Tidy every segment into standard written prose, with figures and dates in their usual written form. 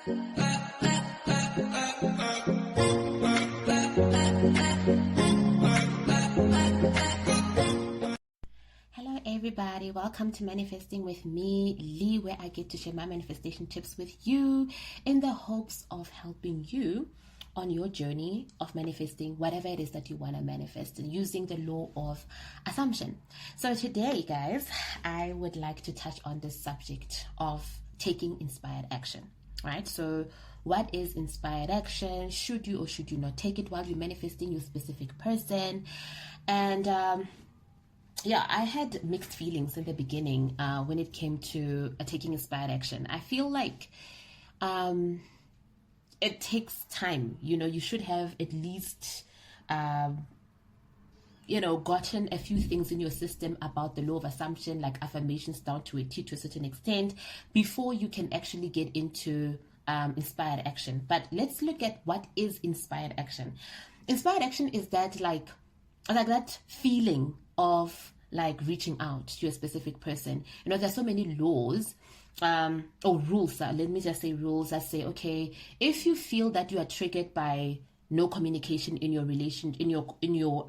Hello everybody, welcome to Manifesting with me, Lee, where I get to share my manifestation tips with you in the hopes of helping you on your journey of manifesting whatever it is that you want to manifest and using the law of assumption. So today, guys, I would like to touch on the subject of taking inspired action, right? So what is inspired action? Should you or should you not take it while you're manifesting your specific person? And yeah, I had mixed feelings in the beginning when it came to taking inspired action. I feel like it takes time. You know, you should have at least, gotten a few things in your system about the law of assumption, like affirmations down to a T to a certain extent, before you can actually get into inspired action. But let's look at what is inspired action. Inspired action is that like that feeling of like reaching out to a specific person. You know, there's so many laws or rules, let me just say rules that say, okay, if you feel that you are triggered by no communication in your relation, in your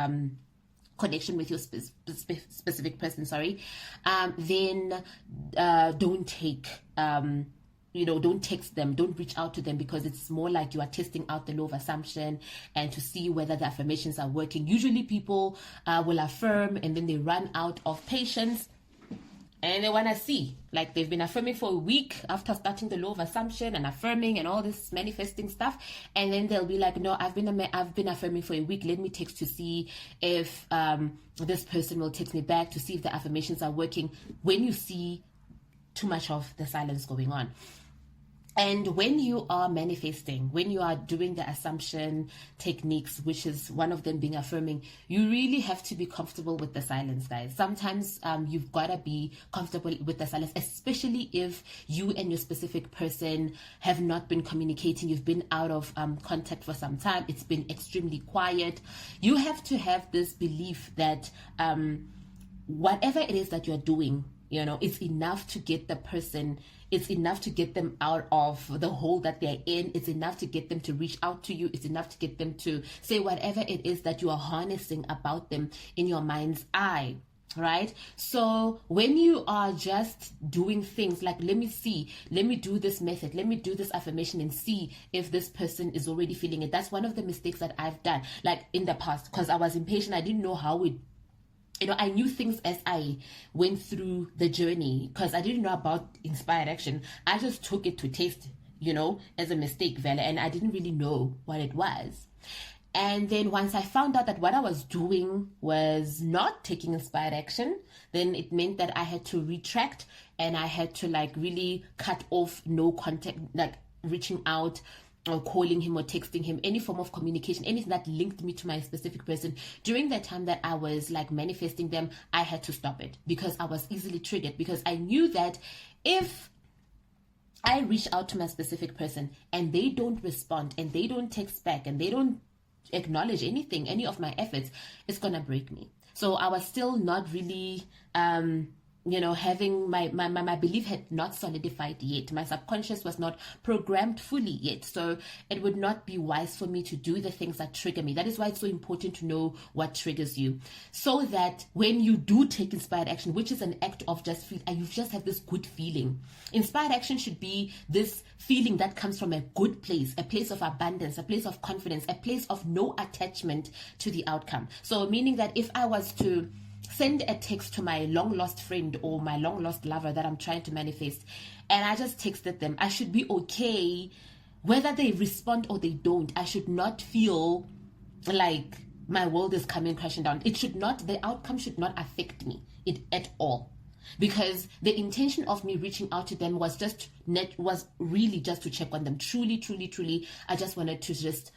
connection with your specific person, then don't take don't text them, don't reach out to them, because it's more like you are testing out the law of assumption and to see whether the affirmations are working. Usually people will affirm and then they run out of patience and they want to see, like they've been affirming for a week after starting the law of assumption and affirming and all this manifesting stuff, and then they'll be like, no, I've been affirming for a week, let me text to see if this person will text me back, to see if the affirmations are working, when you see too much of the silence going on. And when you are manifesting, when you are doing the assumption techniques, which is one of them being affirming, you really have to be comfortable with the silence, guys. Sometimes you've got to be comfortable with the silence, especially if you and your specific person have not been communicating. You've been out of contact for some time. It's been extremely quiet. You have to have this belief that whatever it is that you're doing, it's enough to get the person, it's enough to get them out of the hole that they're in. It's enough to get them to reach out to you. It's enough to get them to say whatever it is that you are harnessing about them in your mind's eye, right? So when you are just doing things like, let me do this method, let me do this affirmation and see if this person is already feeling it. That's one of the mistakes that I've done, like in the past, because I was impatient. I didn't know how it, I knew things as I went through the journey, because I didn't know about inspired action. I just took it to taste, as a mistake, Vela, and I didn't really know what it was. And then once I found out that what I was doing was not taking inspired action, then it meant that I had to retract and I had to really cut off no contact, like reaching out or calling him or texting him, any form of communication, anything that linked me to my specific person. During the time that I was manifesting them, I had to stop it because I was easily triggered, because I knew that if I reach out to my specific person and they don't respond and they don't text back and they don't acknowledge anything, any of my efforts, it's gonna break me. So I was still not really having my belief had not solidified yet. My subconscious was not programmed fully yet. So it would not be wise for me to do the things that trigger me. That is why it's so important to know what triggers you, so that when you do take inspired action, which is an act of just feel, you just have this good feeling. Inspired action should be this feeling that comes from a good place, a place of abundance, a place of confidence, a place of no attachment to the outcome. So meaning that if I was to send a text to my long lost friend or my long lost lover that I'm trying to manifest, and I just texted them, I should be okay whether they respond or they don't. I should not feel like my world is coming crashing down. The outcome should not affect me at all, because the intention of me reaching out to them was really just to check on them. Truly, I just wanted to just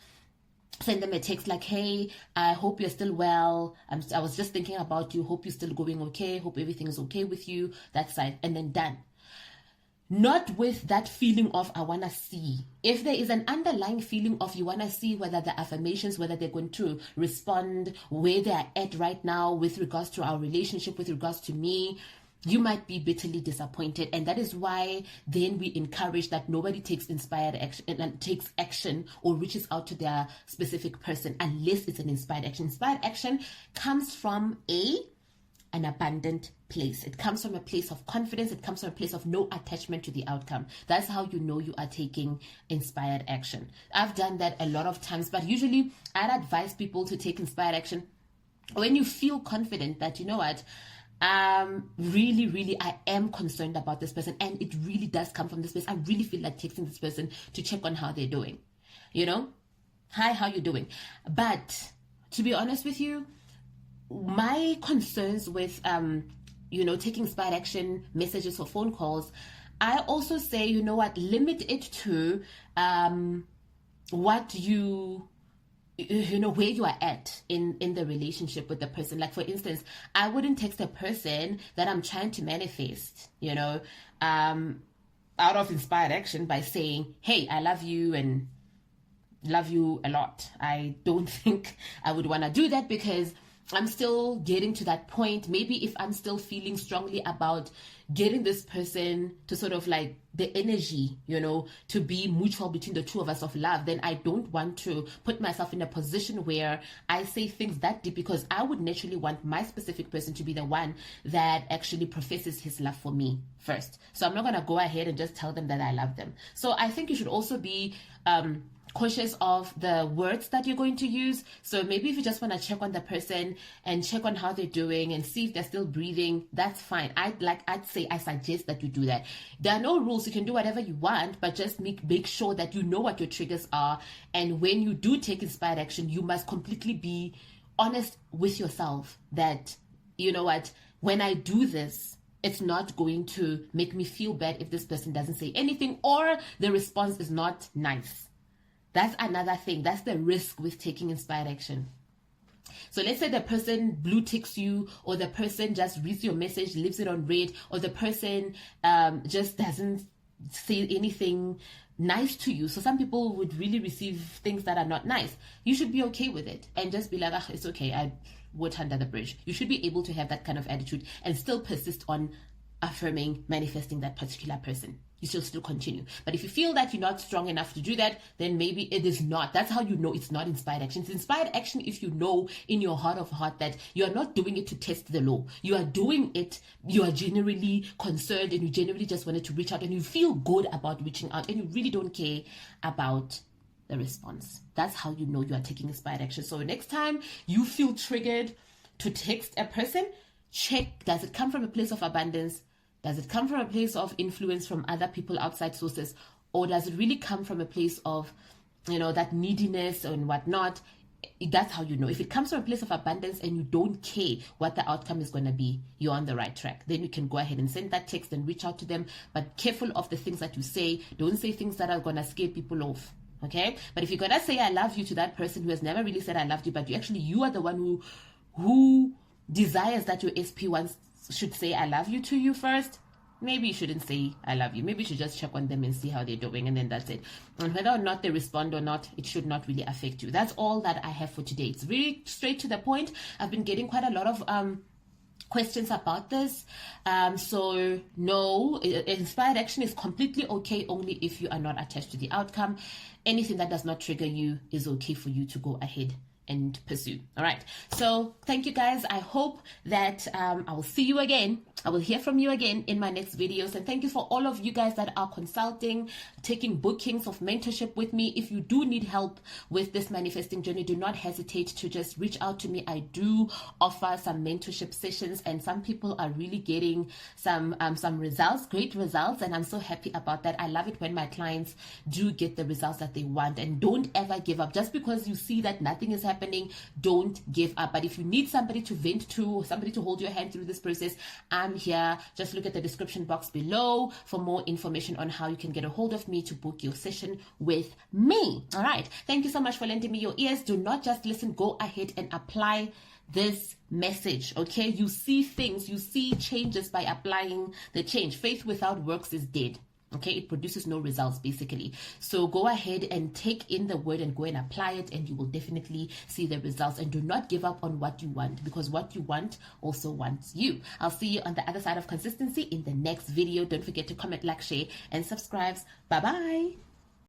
send them a text like, hey, I hope you're still well. I was just thinking about you. Hope you're still going okay. Hope everything is okay with you. That side. And then done. Not with that feeling of I want to see. If there is an underlying feeling of you want to see whether the affirmations, whether they're going to respond, where they're at right now with regards to our relationship, with regards to me, you might be bitterly disappointed. And that is why then we encourage that nobody takes inspired action and takes action or reaches out to their specific person unless it's an inspired action. Inspired action comes from an abundant place. It comes from a place of confidence. It comes from a place of no attachment to the outcome. That's how you know you are taking inspired action. I've done that a lot of times, but usually I'd advise people to take inspired action when you feel confident that, you know what, really, I am concerned about this person, and it really does come from this place. I really feel like texting this person to check on how they're doing. You know, hi, how you doing? But to be honest with you, my concerns with taking inspired action messages or phone calls, I also say, you know what, limit it to what where you are at in the relationship with the person. Like, for instance, I wouldn't text a person that I'm trying to manifest, out of inspired action by saying, hey, I love you and love you a lot. I don't think I would want to do that, because I'm still getting to that point. Maybe if I'm still feeling strongly about getting this person to sort of like the energy, to be mutual between the two of us of love, then I don't want to put myself in a position where I say things that deep, because I would naturally want my specific person to be the one that actually professes his love for me first. So I'm not going to go ahead and just tell them that I love them. So I think you should also be cautious of the words that you're going to use. So maybe if you just want to check on the person and check on how they're doing and see if they're still breathing, that's fine. I suggest that you do that. There are no rules. You can do whatever you want, but just make sure that you know what your triggers are. And when you do take inspired action, you must completely be honest with yourself that, you know what, when I do this, it's not going to make me feel bad if this person doesn't say anything or the response is not nice. That's another thing. That's the risk with taking inspired action. So let's say the person blue ticks you, or the person just reads your message, leaves it on read, or the person just doesn't say anything nice to you. So some people would really receive things that are not nice. You should be okay with it and just be like, it's okay, I water under the bridge. You should be able to have that kind of attitude and still persist on affirming, manifesting that particular person. You should still continue. But if you feel that you're not strong enough to do that, then maybe it is not. That's how you know it's not inspired action. It's inspired action if you know in your heart of heart that you are not doing it to test the law. You are doing it, you are genuinely concerned, and you genuinely just wanted to reach out, and you feel good about reaching out, and you really don't care about the response. That's how you know you are taking inspired action. So next time you feel triggered to text a person, check, does it come from a place of abundance? Does it come from a place of influence from other people, outside sources? Or does it really come from a place of, that neediness and whatnot? That's how you know. If it comes from a place of abundance and you don't care what the outcome is going to be, you're on the right track. Then you can go ahead and send that text and reach out to them. But careful of the things that you say. Don't say things that are going to scare people off. Okay? But if you're going to say I love you to that person who has never really said I loved you, but you are the one who desires that your SP should say I love you to you first, maybe you shouldn't say I love you. Maybe you should just check on them and see how they're doing, and then that's it. And whether or not they respond or not, it should not really affect you. That's all that I have for today. It's really straight to the point. I've been getting quite a lot of questions about this. So no, inspired action is completely okay only if you are not attached to the outcome. Anything that does not trigger you is okay for you to go ahead and pursue. All right. So thank you guys. I hope that I will see you again. I will hear from you again in my next videos. And thank you for all of you guys that are consulting, taking bookings of mentorship with me. If you do need help with this manifesting journey, do not hesitate to just reach out to me. I do offer some mentorship sessions, and some people are really getting some results, great results. And I'm so happy about that. I love it when my clients do get the results that they want. And don't ever give up. Just because you see that nothing is happening, don't give up. But if you need somebody to vent to, or somebody to hold your hand through this process, I'm here. Just look at the description box below for more information on how you can get a hold of me to book your session with me. All right. Thank you so much for lending me your ears. Do not just listen. Go ahead and apply this message. Okay. You see things, you see changes by applying the change. Faith without works is dead. Okay, it produces no results basically. So go ahead and take in the word and go and apply it, and you will definitely see the results. And do not give up on what you want, because what you want also wants you. I'll see you on the other side of consistency in the next video. Don't forget to comment, like, share, and subscribe. Bye bye.